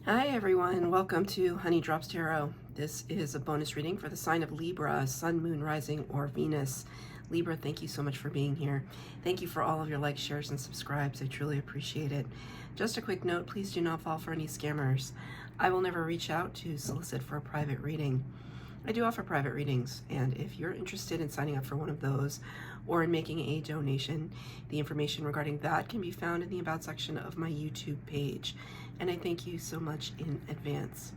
Hi everyone, welcome to Honey Drops Tarot. This is a bonus reading for the sign of Libra, Sun, Moon, Rising, or Venus. Libra, thank you so much for being here. Thank you for all of your likes, shares, and subscribes. I truly appreciate it. Just a quick note, please do not fall for any scammers. I will never reach out to solicit for a private reading. I do offer private readings, and if you're interested in signing up for one of those or in making a donation, the information regarding that can be found in the About section of my YouTube page. And I thank you so much in advance.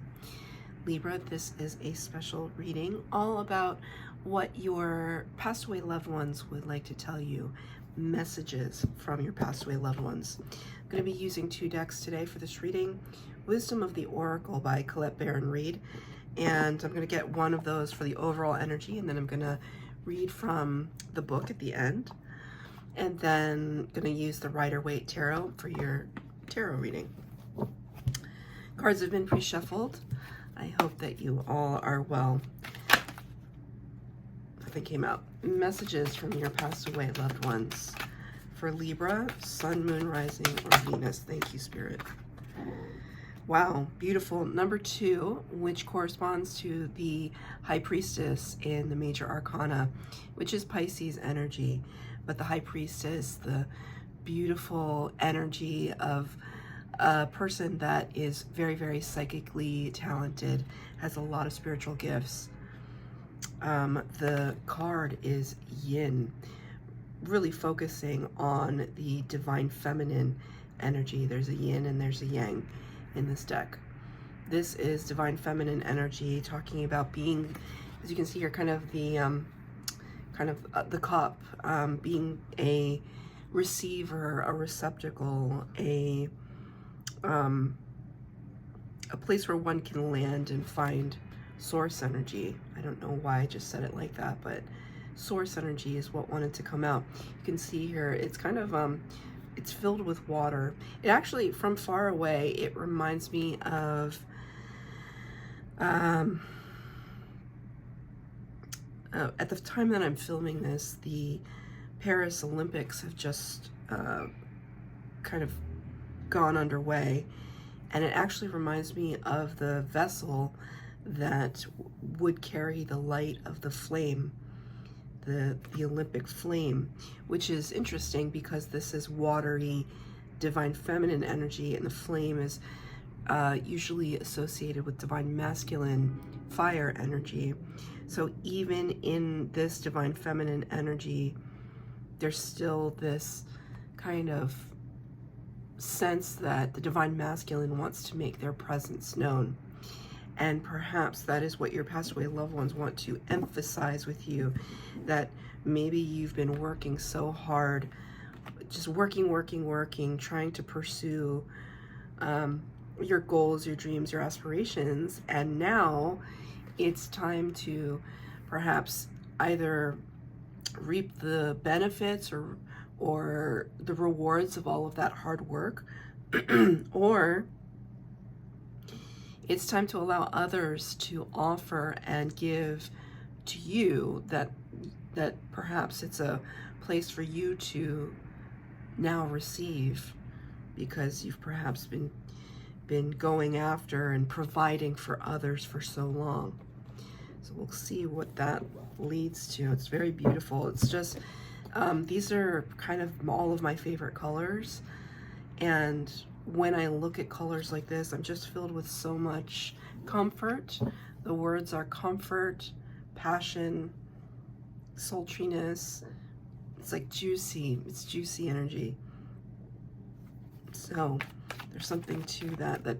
Libra, this is a special reading all about what your passed away loved ones would like to tell you, messages from your passed away loved ones. I'm going to be using two decks today for this reading. Wisdom of the Oracle by Colette Baron-Reid, and I'm going to get one of those for the overall energy, and then I'm going to read from the book at the end, and then going to use the Rider-Waite Tarot for your tarot reading. Cards have been pre-shuffled. I hope that you all are well. Nothing came out. Messages from your passed away loved ones for Libra, Sun, Moon, Rising, or Venus. Thank you, Spirit. Wow, beautiful. Number 2, which corresponds to the High Priestess in the Major Arcana, which is Pisces energy. But the High Priestess, the beautiful energy of a person that is very, very psychically talented, has a lot of spiritual gifts. The card is Yin, really focusing on the divine feminine energy. There's a Yin and there's a Yang in this deck. This is divine feminine energy, talking about being, as you can see here, kind of the cup, being a receiver, a receptacle, a place where one can land and find source energy. I don't know why I just said it like that, but source energy is what wanted to come out. You can see here, it's kind of it's filled with water. It actually, from far away, it reminds me of at the time that I'm filming this, the Paris Olympics have just kind of gone underway, and it actually reminds me of the vessel that would carry the light of the flame, the Olympic flame, which is interesting because this is watery, divine feminine energy, and the flame is usually associated with divine masculine fire energy. So even in this divine feminine energy, there's still this kind of sense that the divine masculine wants to make their presence known. And perhaps that is what your passed away loved ones want to emphasize with you, that maybe you've been working so hard, just working, trying to pursue your goals, your dreams, your aspirations, and now it's time to perhaps either reap the benefits or the rewards of all of that hard work, or it's time to allow others to offer and give to you, that perhaps it's a place for you to now receive, because you've perhaps been going after and providing for others for so long. So we'll see what that leads to. It's very beautiful. It's just these are kind of all of my favorite colors, and when I look at colors like this, I'm just filled with so much comfort. The words are comfort, passion, sultriness. It's like juicy. It's juicy energy. So there's something to that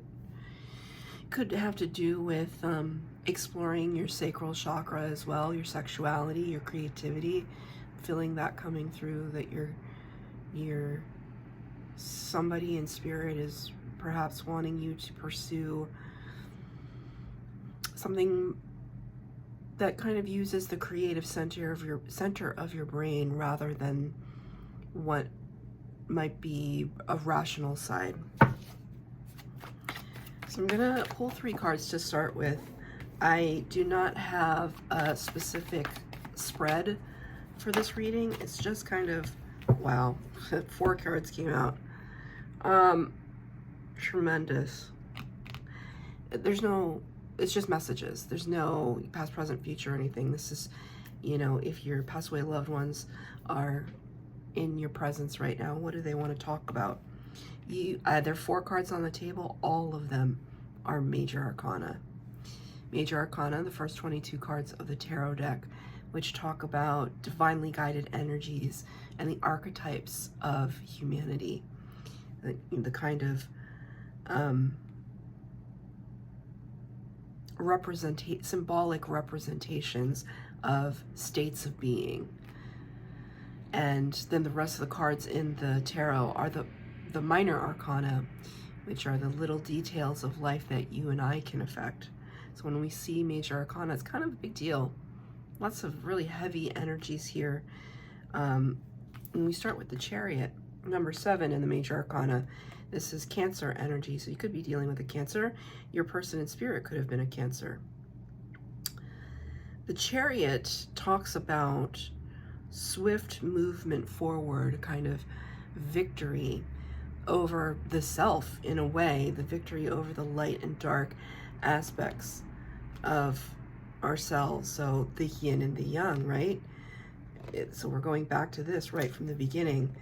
could have to do with exploring your sacral chakra as well, your sexuality, your creativity, feeling that coming through, that you're somebody in spirit is perhaps wanting you to pursue something that kind of uses the creative center of your brain rather than what might be a rational side. So I'm gonna pull 3 cards to start with. I do not have a specific spread for this reading. It's just kind of, wow, 4 cards came out. Tremendous. there's no, it's just messages. There's no past, present, future, or anything. This is, you know, if your passed away loved ones are in your presence right now, what do they want to talk about? There are 4 cards on the table. All of them are major arcana. Major arcana, the first 22 cards of the tarot deck, which talk about divinely guided energies and the archetypes of humanity, the kind of symbolic representations of states of being. And then the rest of the cards in the tarot are the minor arcana, which are the little details of life that you and I can affect. So when we see major arcana, it's kind of a big deal. Lots of really heavy energies here. And we start with the Chariot, number 7 in the major arcana. This is Cancer energy, so you could be dealing with a Cancer. Your person in spirit could have been a Cancer. The Chariot talks about swift movement forward, kind of victory over the self in a way, the victory over the light and dark aspects of ourselves. So the yin and the yang, right? So we're going back to this right from the beginning.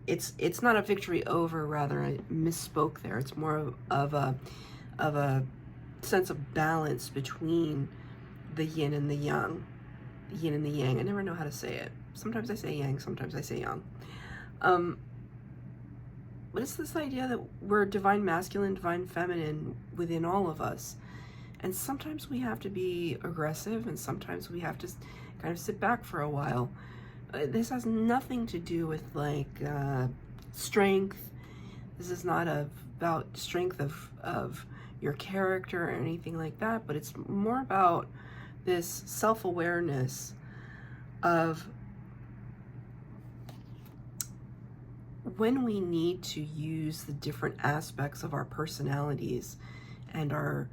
It's not a victory over, rather I misspoke there. It's more of a sense of balance between the yin and the yang, the yin and the yang. I never know how to say it. Sometimes I say yang, sometimes I say yang. But it's this idea that we're divine masculine, divine feminine within all of us. And sometimes we have to be aggressive, and sometimes we have to kind of sit back for a while. This has nothing to do with like strength. This is not about strength of your character or anything like that, but it's more about this self-awareness of when we need to use the different aspects of our personalities and our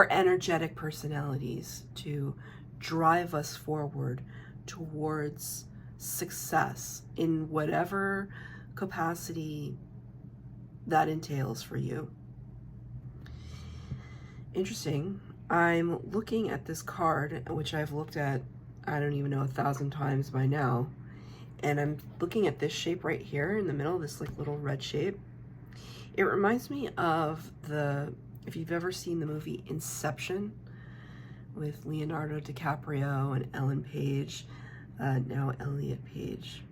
energetic personalities to drive us forward towards success in whatever capacity that entails for you. Interesting. I'm looking at this card, which I've looked at, I don't even know, 1,000 times by now. And I'm looking at this shape right here in the middle, this like little red shape. It reminds me of if you've ever seen the movie Inception with Leonardo DiCaprio and Ellen Page, now Elliot Page.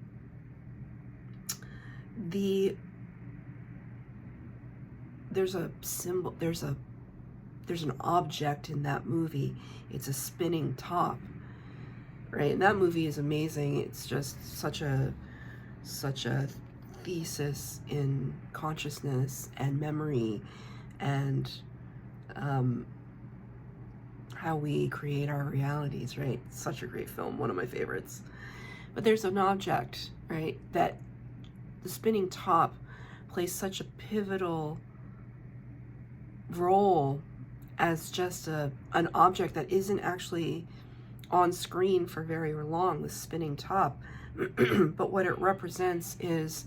There's a symbol, there's an object in that movie. It's a spinning top. Right, and that movie is amazing. It's just such a thesis in consciousness and memory, and how we create our realities. Right, such a great film, one of my favorites. But there's an object, right, that the spinning top plays such a pivotal role as just an object that isn't actually on screen for very long, the spinning top. But what it represents is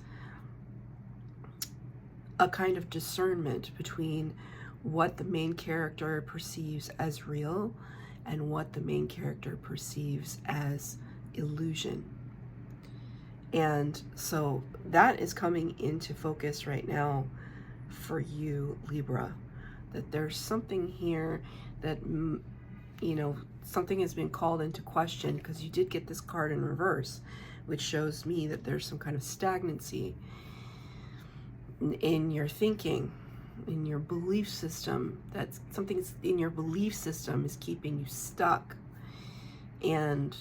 a kind of discernment between what the main character perceives as real and what the main character perceives as illusion. And so that is coming into focus right now for you, Libra, that there's something here that, you know, something has been called into question, because you did get this card in reverse, which shows me that there's some kind of stagnancy in your thinking, in your belief system, that something in your belief system is keeping you stuck. And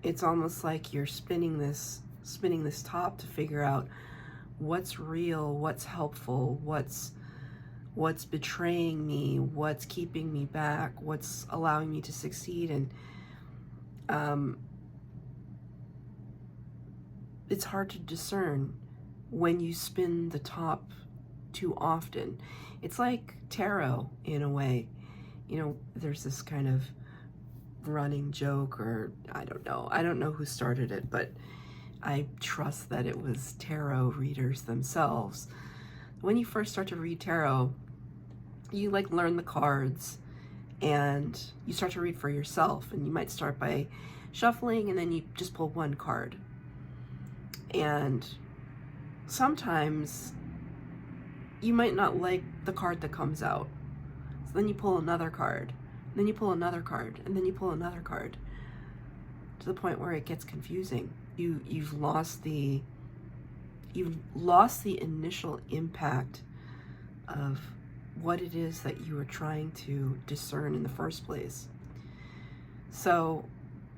it's almost like you're spinning this top to figure out what's real, what's helpful, what's betraying me, what's keeping me back, what's allowing me to succeed. And it's hard to discern when you spin the top too often. It's like tarot in a way. You know, there's this kind of running joke, or I don't know who started it, but I trust that it was tarot readers themselves. When you first start to read tarot, you like learn the cards and you start to read for yourself, and you might start by shuffling and then you just pull one card. And sometimes you might not like the card that comes out. So then you pull another card, and then you pull another card, and then you pull another card, to the point where it gets confusing. You've lost the initial impact of what it is that you were trying to discern in the first place. So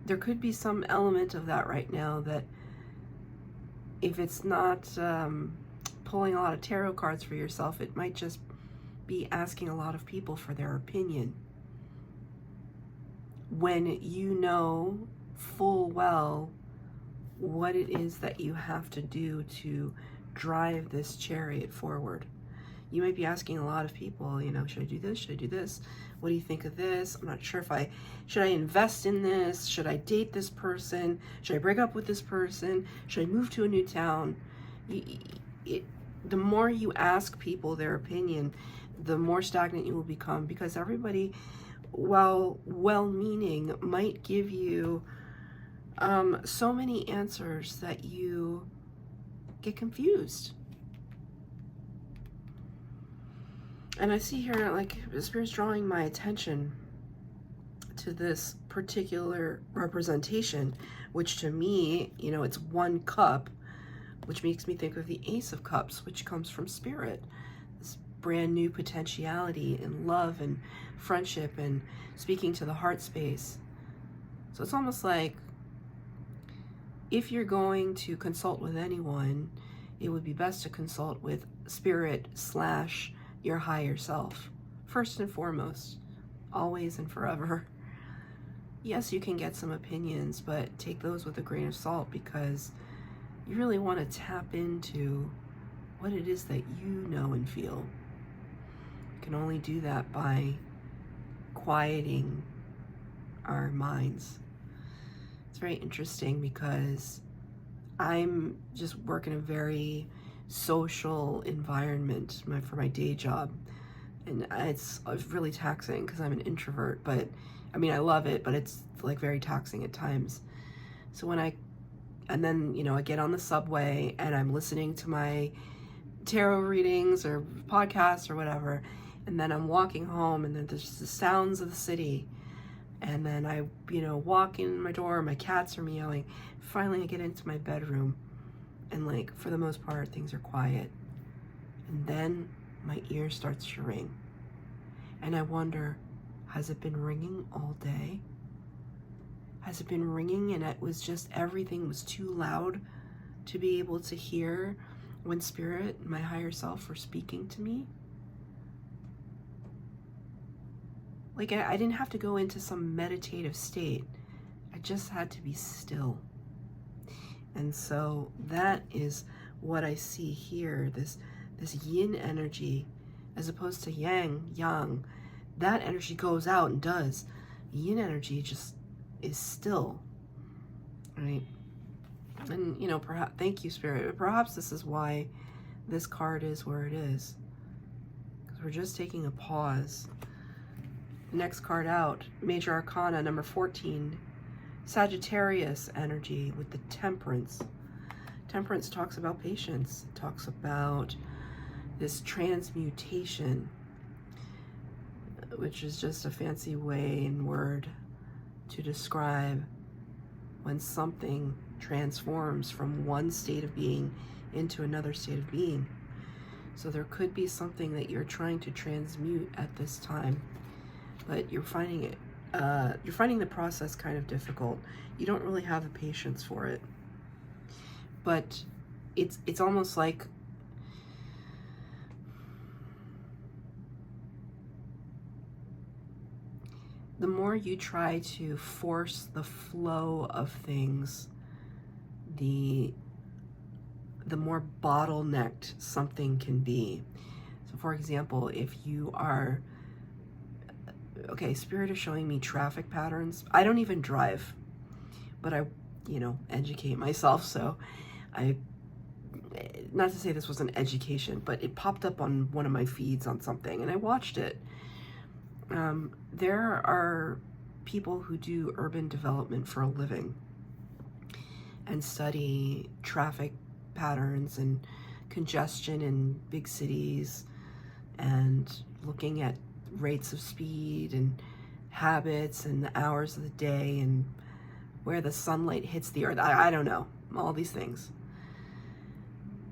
there could be some element of that right now, that if it's not pulling a lot of tarot cards for yourself, it might just be asking a lot of people for their opinion, when you know full well what it is that you have to do to drive this chariot forward. You might be asking a lot of people, you know, should I do this? Should I do this? What do you think of this? I'm not sure if should I invest in this? Should I date this person? Should I break up with this person? Should I move to a new town? The more you ask people their opinion, the more stagnant you will become, because everybody, while well-meaning, might give you so many answers that you get confused. And I see here, like, the Spirit's drawing my attention to this particular representation, which to me, you know, it's one cup, which makes me think of the Ace of Cups, which comes from Spirit. This brand new potentiality in love and friendship and speaking to the heart space. So it's almost like, if you're going to consult with anyone, it would be best to consult with Spirit / your higher self, first and foremost, always and forever. Yes, you can get some opinions, but take those with a grain of salt, because you really want to tap into what it is that you know and feel. You can only do that by quieting our minds. It's very interesting, because I'm just working a very social environment for my day job, and it's really taxing because I'm an introvert, but I mean, I love it, but it's like very taxing at times. So then, you know, I get on the subway and I'm listening to my tarot readings or podcasts or whatever, and then I'm walking home, and then there's the sounds of the city, and then I, you know, walk in my door, my cats are meowing. Finally, I get into my bedroom, and like, for the most part, things are quiet. And then my ear starts to ring. And I wonder, has it been ringing all day? Has it been ringing and it was just, everything was too loud to be able to hear when Spirit, my higher self, were speaking to me? Like, I didn't have to go into some meditative state. I just had to be still. And so that is what I see here, this yin energy, as opposed to yang. That energy goes out and does. Yin energy just is still, right? And, you know, perhaps, thank you, Spirit. Perhaps this is why this card is where it is, because we're just taking a pause. The next card out, Major Arcana number 14, Sagittarius energy with the Temperance. Temperance talks about patience. It talks about this transmutation, which is just a fancy way and word to describe when something transforms from one state of being into another state of being. So there could be something that you're trying to transmute at this time, but you're finding the process kind of difficult. You don't really have the patience for it. But it's almost like the more you try to force the flow of things, the more bottlenecked something can be. So for example, if you are, okay, Spirit is showing me traffic patterns. I don't even drive, but I, you know, educate myself. So not to say this was an education, but it popped up on one of my feeds on something, and I watched it. There are people who do urban development for a living and study traffic patterns and congestion in big cities and looking at rates of speed and habits and the hours of the day and where the sunlight hits the earth. I don't know, all these things.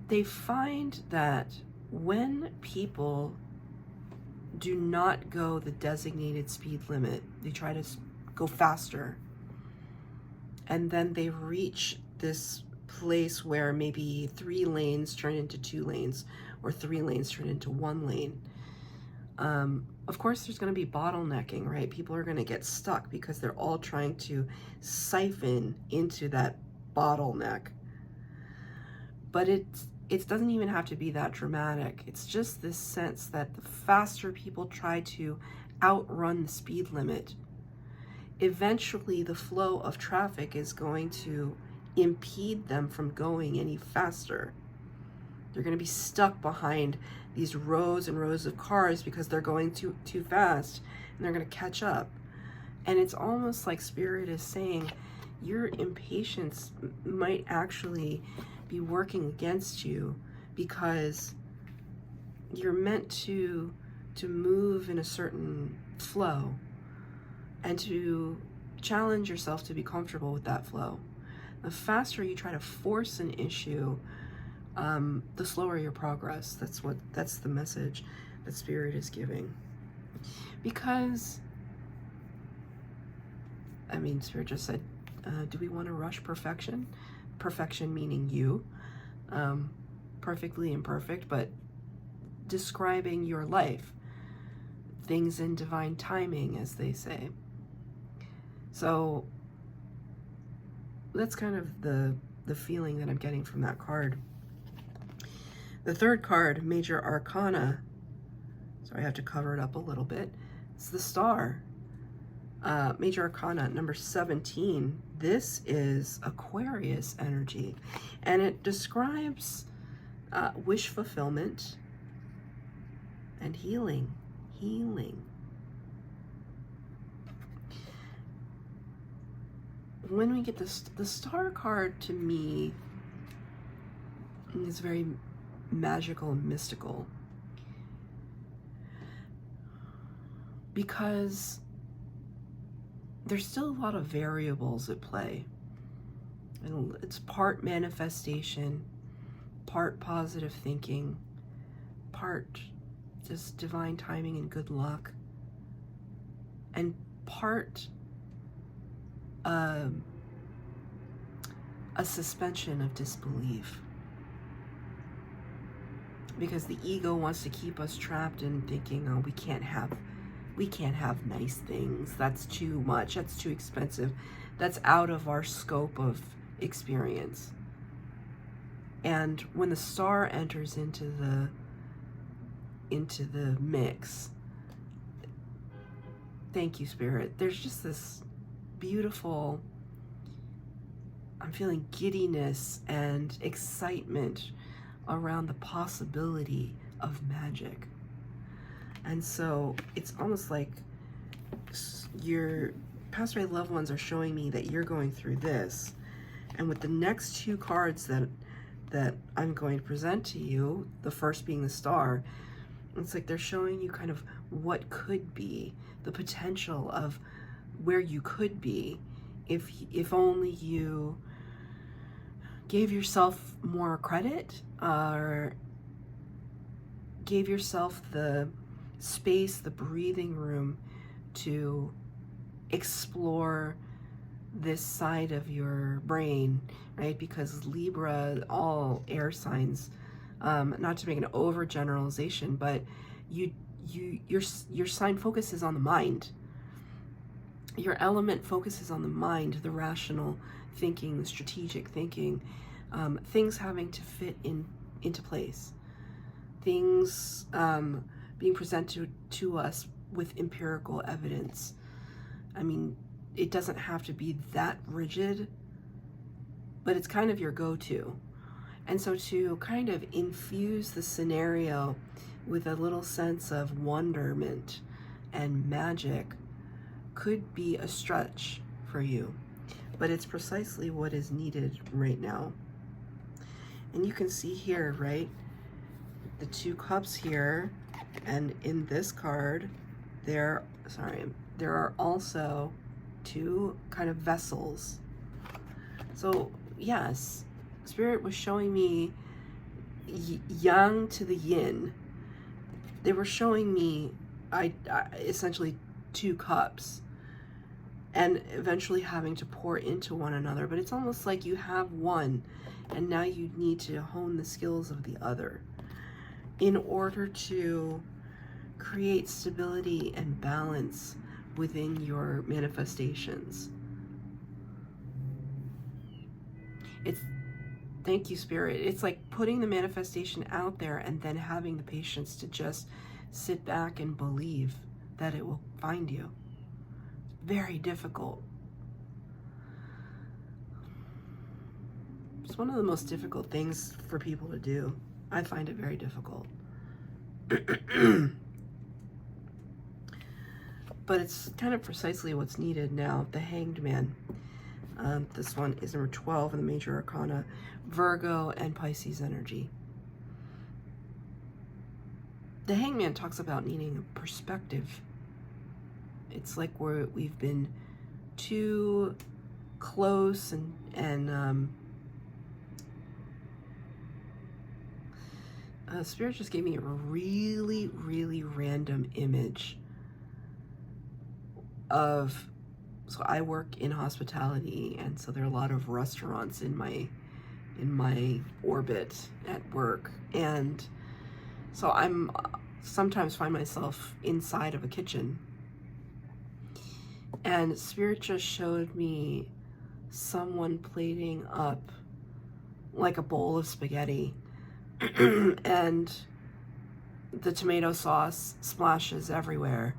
They find that when people do not go the designated speed limit, they try to go faster, and then they reach this place where maybe 3 lanes turn into 2 lanes or 3 lanes turn into 1 lane. Of course, there's going to be bottlenecking, right? People are going to get stuck because they're all trying to siphon into that bottleneck. But it doesn't even have to be that dramatic. It's just this sense that the faster people try to outrun the speed limit, eventually the flow of traffic is going to impede them from going any faster. They're going to be stuck behind these rows and rows of cars because they're going too fast, and they're going to catch up. And it's almost like Spirit is saying your impatience might actually be working against you, because you're meant to move in a certain flow and to challenge yourself to be comfortable with that flow. The faster you try to force an issue, the slower your progress. That's the message that Spirit is giving. Because, I mean, Spirit just said, do we want to rush perfection? Perfection meaning you, perfectly imperfect, but describing your life, things in divine timing, as they say. So that's kind of the feeling that I'm getting from that card. The third card, Major Arcana, so I have to cover it up a little bit, it's the Star. Major Arcana number 17. This is Aquarius energy, and it describes wish fulfillment and healing. When we get this, the Star card, to me is very magical and mystical, because there's still a lot of variables at play. And it's part manifestation, part positive thinking, part just divine timing and good luck, and part a suspension of disbelief. Because the ego wants to keep us trapped in thinking, oh, we can't have nice things. That's too much. That's too expensive. That's out of our scope of experience. And when the Star enters into the mix, thank you, Spirit, there's just this beautiful, I'm feeling giddiness and excitement around the possibility of magic. And so it's almost like your past life loved ones are showing me that you're going through this. And with the next 2 cards that I'm going to present to you, the first being the Star, it's like they're showing you kind of what could be, the potential of where you could be if only you gave yourself more credit, or gave yourself the space, the breathing room to explore this side of your brain, right? Because Libra, all air signs, not to make an overgeneralization, but your sign focuses on the mind. Your element focuses on the mind, the rational thinking, the strategic thinking, things having to fit into place, things being presented to us with empirical evidence. I mean, it doesn't have to be that rigid, but it's kind of your go-to. And so to kind of infuse the scenario with a little sense of wonderment and magic could be a stretch for you, but it's precisely what is needed right now. And you can see here, right, the 2 cups here, and in this card, there are also 2 kind of vessels. So yes, Spirit was showing me yang to the yin. They were showing me essentially 2 cups, and eventually having to pour into one another. But it's almost like you have one, and now you need to hone the skills of the other in order to create stability and balance within your manifestations. Thank you, Spirit. It's like putting the manifestation out there and then having the patience to just sit back and believe that it will find you. Very difficult. It's one of the most difficult things for people to do. I find it very difficult. But it's kind of precisely what's needed now. The Hanged Man. This one is number 12 in the Major Arcana. Virgo and Pisces energy. The Hanged Man talks about needing a perspective. It's like we've been too close and Spirit just gave me a really, really random image of, so I work in hospitality, and so there are a lot of restaurants in my orbit at work, and so I'm sometimes find myself inside of a kitchen, and Spirit just showed me someone plating up like a bowl of spaghetti and the tomato sauce splashes everywhere.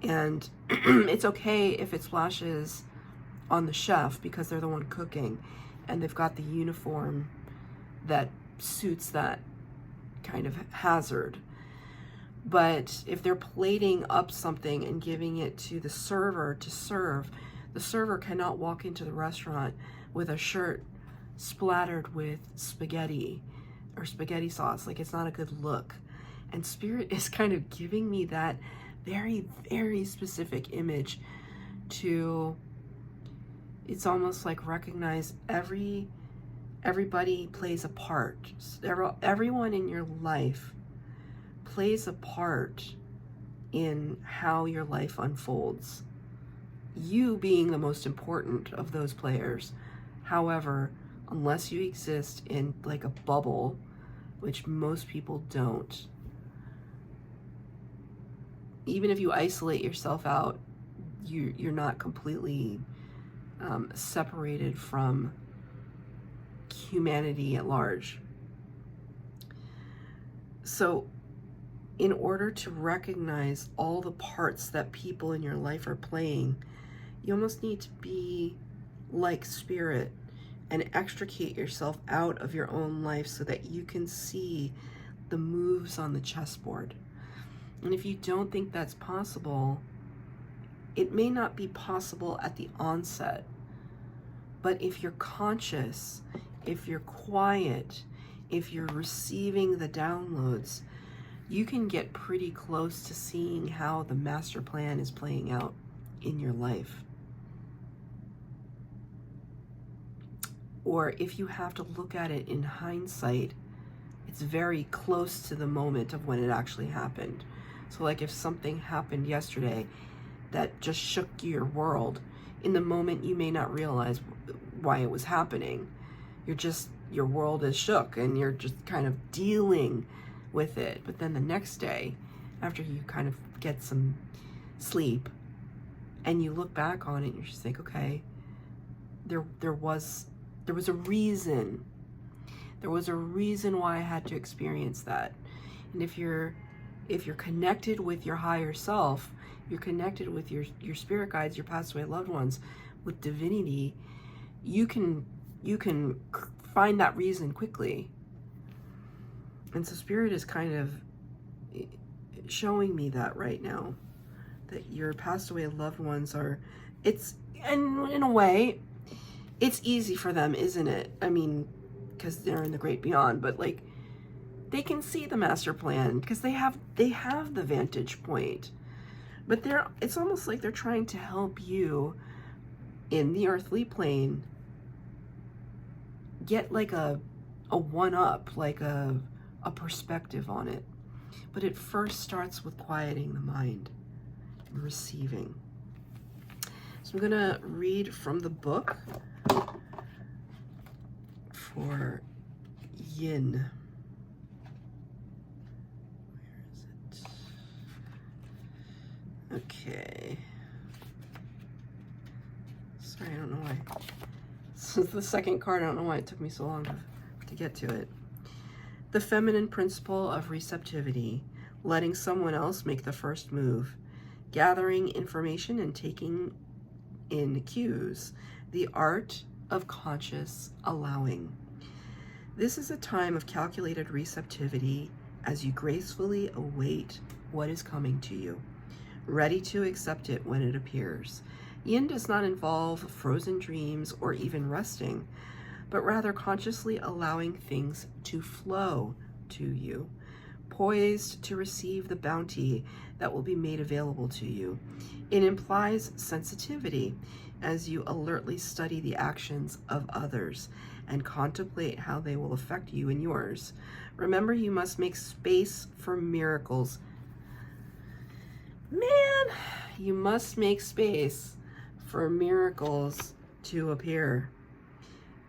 And it's okay if it splashes on the chef because they're the one cooking and they've got the uniform that suits that kind of hazard. But if they're plating up something and giving it to the server to serve, the server cannot walk into the restaurant with a shirt splattered with spaghetti or spaghetti sauce. Like, it's not a good look. And Spirit is kind of giving me that very, very specific image to, it's almost like recognize everybody plays a part. Everyone in your life plays a part in how your life unfolds. You being the most important of those players. However, unless you exist in like a bubble, which most people don't, even if you isolate yourself out, you're not completely separated from humanity at large. So in order to recognize all the parts that people in your life are playing, you almost need to be like Spirit and extricate yourself out of your own life so that you can see the moves on the chessboard. And if you don't think that's possible, it may not be possible at the onset. But if you're conscious, if you're quiet, if you're receiving the downloads, you can get pretty close to seeing how the master plan is playing out in your life. Or if you have to look at it in hindsight, it's very close to the moment of when it actually happened. So like if something happened yesterday that just shook your world, in the moment you may not realize why it was happening. Your world is shook and you're just kind of dealing with it. But then the next day, after you kind of get some sleep and you look back on it, you're just like, okay, there was a reason. There was a reason why I had to experience that. And if you're connected with your higher self, you're connected with your spirit guides, your passed away loved ones, with divinity, you can find that reason quickly. And so Spirit is kind of showing me that right now, that your passed away loved ones are, and in a way, it's easy for them, isn't it? I mean, because they're in the great beyond, but like, they can see the master plan because they have the vantage point. But it's almost like they're trying to help you in the earthly plane get like a one-up, like a perspective on it. But it first starts with quieting the mind and receiving. So I'm gonna read from the book for Yin. Where is it? Okay. Sorry, I don't know why. This is the second card. I don't know why it took me so long to get to it. The feminine principle of receptivity, letting someone else make the first move, gathering information and taking in cues, the art of conscious allowing. This is a time of calculated receptivity as you gracefully await what is coming to you, ready to accept it when it appears. Yin does not involve frozen dreams or even resting, but rather consciously allowing things to flow to you, poised to receive the bounty that will be made available to you. It implies sensitivity as you alertly study the actions of others and contemplate how they will affect you and yours. Remember, you must make space for miracles. Man, you must make space for miracles to appear.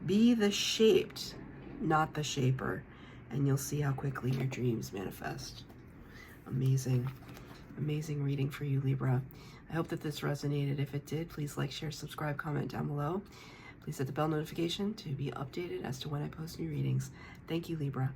Be the shaped, not the shaper, and you'll see how quickly your dreams manifest. Amazing, amazing reading for you, Libra. I hope that this resonated. If it did, please like, share, subscribe, comment down below. Please hit the bell notification to be updated as to when I post new readings. Thank you, Libra.